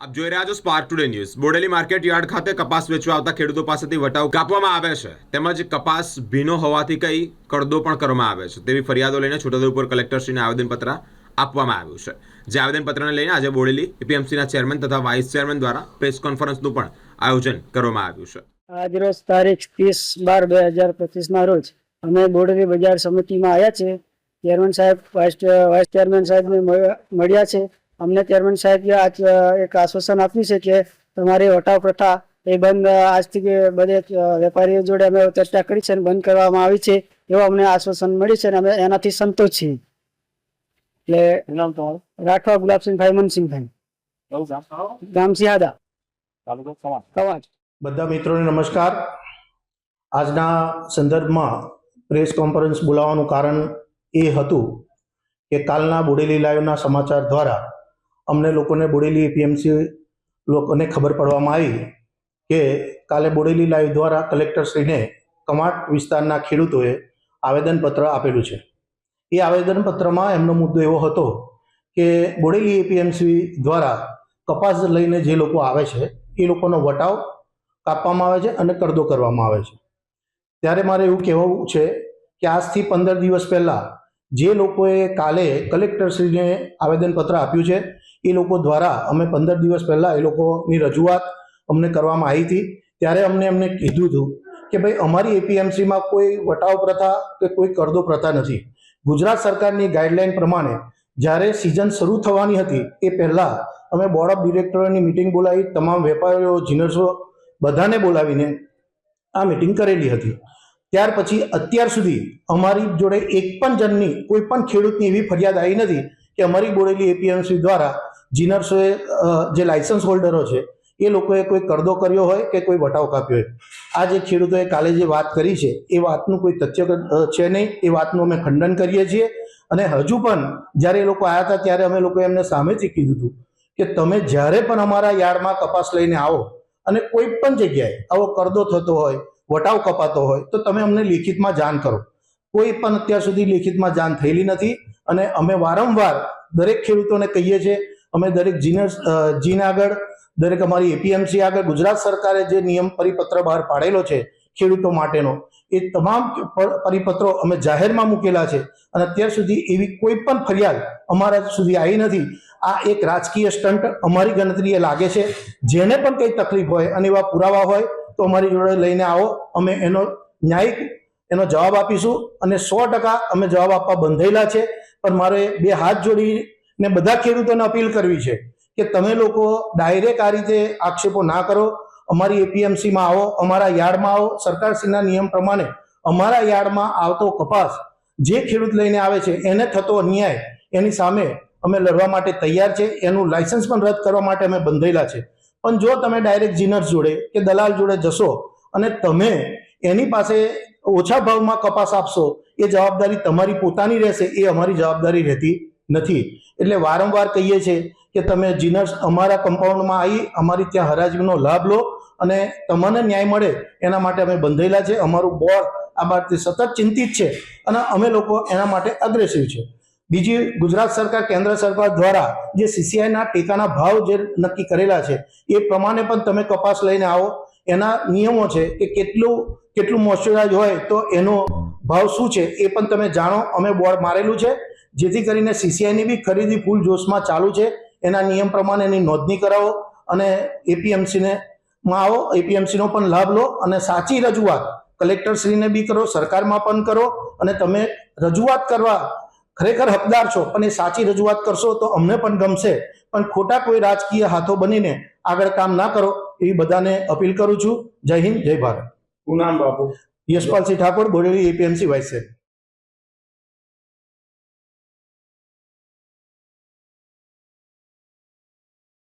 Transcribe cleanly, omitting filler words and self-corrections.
આપ જોઈ રહ્યા છો spark today news. Bodeli market yard ખાતે કપાસ વેચવા આવતા ખેડૂતો પાસેથી વટાવ કાપવામાં આવે છે, તેમજ કપાસ ભીનો હોવાથી કઈ કડદો પણ કરવામાં આવે છે તેવી ફરિયાદો લઈને છોટાઉદેપુર કલેક્ટરશ્રીને આવેદનપત્ર આપવામાં આવ્યું છે। જે આવેદનપત્રને લઈને આજે બોડેલી એપીએમસીના ચેરમેન તથા વાઇસ ચેરમેન દ્વારા પ્રેસ કોન્ફરન્સનું પણ આયોજન કરવામાં આવ્યું છે। આજરોજ તારીખ 30/12/2025 રોજ અમે બોડેલી બજાર સમિતિમાં આવ્યા છે। ચેરમેન સાહેબ વાઇસ ચેરમેન સાહેબને મળ્યા છે। અમને ચેરમેન સાહેબે આજ એક આશ્વાસન આપ્યું છે કે તમારી વટાવ પ્રથા એ બંધ આજથી બધે વેપારીઓ જોડે અમે ચર્ચા કરી છે અને બંધ કરવામાં આવી છે એવું અમને આશ્વાસન મળ્યું છે અને અમે એનાથી સંતોષ છીએ। એટલે રાઠવા ગુલાબસિંહભાઈ મનસિંહભાઈ, ગામ સિહાદા, કવાંટ। બધા મિત્રોને નમસ્કાર। આજના સંદર્ભમાં પ્રેસ કોન્ફરન્સ બોલાવવાનું કારણ એ હતું કે કાલના બોડેલી લાઈવના સમાચાર દ્વારા અમને લોકોને બોડેલી એપીએમસી લોકોને ખબર પડવામાં આવી કે કાલે બોડેલી લાઈવ દ્વારા કલેક્ટરશ્રીને કવાંટ વિસ્તારના ખેડૂતોએ આવેદનપત્ર આપેલું છે। એ આવેદનપત્રમાં એમનો મુદ્દો એવો હતો કે બોડેલી એપીએમસી દ્વારા કપાસ લઈને જે લોકો આવે છે એ લોકોનો વટાવ કાપવામાં આવે છે અને કડદો કરવામાં આવે છે। ત્યારે મારે એવું કહેવું છે કે આજથી 15 દિવસ પહેલાં જે લોકોએ કાલે કલેક્ટરશ્રીને આવેદનપત્ર આપ્યું છે એ લોકો દ્વારા અમે 15 દિવસ પહેલાં એ લોકોની રજૂઆત અમને કરવામાં આવી હતી। ત્યારે એમને કીધું હતું કે ભાઈ અમારી એપીએમસીમાં કોઈ વટાવ પ્રથા કે કોઈ કડદો પ્રથા નથી। ગુજરાત સરકારની ગાઈડલાઈન પ્રમાણે જ્યારે સિઝન શરૂ થવાની હતી એ પહેલાં અમે બોર્ડ ઓફ ડિરેક્ટરોની મિટિંગ બોલાવી, તમામ વેપારીઓ, જીનર્સો બધાને બોલાવીને આ મિટિંગ કરેલી હતી। ત્યાર પછી અત્યાર સુધી અમારી જોડે એક પણ જણની કોઈ પણ ખેડૂતની એવી ફરિયાદ આવી નથી કે અમારી બોડેલી એપીએમસી દ્વારા જીનર્સોએ જે લાયસન્સ હોલ્ડરો છે એ લોકોએ કોઈ કડદો કર્યો હોય કે કોઈ વટાવ કાપ્યો હોય। આ જે ખેડૂતોએ કાલે જે વાત કરી છે એ વાતનું કોઈ તથ્ય છે નહીં, એ વાતનું અમે ખંડન કરીએ છીએ। અને હજુ પણ જ્યારે એ લોકો આવ્યા હતા ત્યારે અમે લોકોએ એમને સામેથી કીધું હતું કે તમે જ્યારે પણ અમારા યાર્ડમાં કપાસ લઈને આવો અને કોઈ પણ જગ્યાએ આવો કડદો થતો હોય, વટાવ કપાતો હોય તો તમે અમને લેખિતમાં જાણ કરો। કોઈ પણ અત્યાર સુધી લેખિતમાં જાણ થયેલી નથી અને અમે વારંવાર દરેક ખેડૂતોને કહીએ છીએ। અમે દરેક જીન આગળ, દરેક અમારી એપીએમસી આગળ ગુજરાત સરકારે જે નિયમ પરિપત્ર બહાર પાડેલો છે ખેડૂતો માટેનો એ તમામ પરિપત્રો અમે જાહેરમાં મૂકેલા છે અને અત્યાર સુધી એવી કોઈ પણ ફરિયાદ અમારા સુધી આવી નથી। આ એક રાજકીય સ્ટન્ટ અમારી ગણતરીએ લાગે છે। જેને પણ કંઈ તકલીફ હોય અને એવા પુરાવા હોય તો અમારી જોડે લઈને આવો, અમે એનો ન્યાયિક જવાબ આપીશું અને 100% અમે જવાબ આપવા બંધાયેલા છે। પણ મારે બે હાથ જોડીને બધા ખેડૂતોને અપીલ કરવી છે કે તમે લોકો ડાયરેક્ટ આ રીતે આક્ષેપો ના કરો। અમારી એપીએમસીમાં આવો, અમારા યાર્ડમાં આવો। સરકારશ્રીના નિયમ પ્રમાણે અમારા યાર્ડમાં આવતો કપાસ જે ખેડૂત લઈને આવે છે એને થતો અન્યાય એની સામે અમે લડવા માટે તૈયાર છે। એનું લાયસન્સ પણ રદ કરવા માટે અમે બંધાયેલા છે। પણ જો તમે ડાયરેક્ટ જીનર્સ જોડે કે દલાલ જોડે જશો અને તમે એની પાસે ઓછા ભાવમાં કપાસ આપશો એ જવાબદારી તમારી પોતાની રહેશે, એ અમારી જવાબદારી રહેતી નથી। એટલે વારંવાર કહીએ છીએ કે તમે જીનર્સ અમારા કમ્પાઉન્ડમાં આવી અમારી ત્યાં હરાજીનો લાભ લો અને તમને ન્યાય મળે એના માટે અમે બંધાયેલા છે। અમારું બોર્ડ આ બાબતે સતત ચિંતિત છે અને અમે લોકો એના માટે અગ્રેસિવ છે। બીજી, ગુજરાત સરકાર, કેન્દ્ર સરકાર દ્વારા જે સીસીઆઈના ટેકાના ભાવ જે નક્કી કરેલા છે એ પ્રમાણે પણ તમે કપાસ લઈને આવો। એના નિયમો છે કે કેટલું મોઇસ્ચરાઇઝ હોય તો એનો ભાવ શું છે એ પણ તમે જાણો। અમે બોર્ડ મારેલું છે જેથી કરીને સીસીઆઈની બી ખરીદી ફૂલ જોશમાં ચાલુ છે। એના નિયમ પ્રમાણે એની નોંધણી કરાવો અને એપીએમસીને માં આવો, એપીએમસીનો પણ લાભ લો અને સાચી રજૂઆત કલેક્ટરશ્રીને બી કરો, સરકારમાં પણ કરો અને તમે રજૂઆત કરવા ખરેખર હકદાર છો પણ એ સાચી રજૂઆત કરશો તો અમને પણ ગમશે। પણ ખોટા કોઈ રાજકીય હાથો બનીને આગળ કામ ના કરો એવી બધાને અપીલ કરું છું। જય હિન્દ, જય ભારત। શું નામ બાપુ? Yashpalsinh Thakor, Bodeli APMC vice chairman.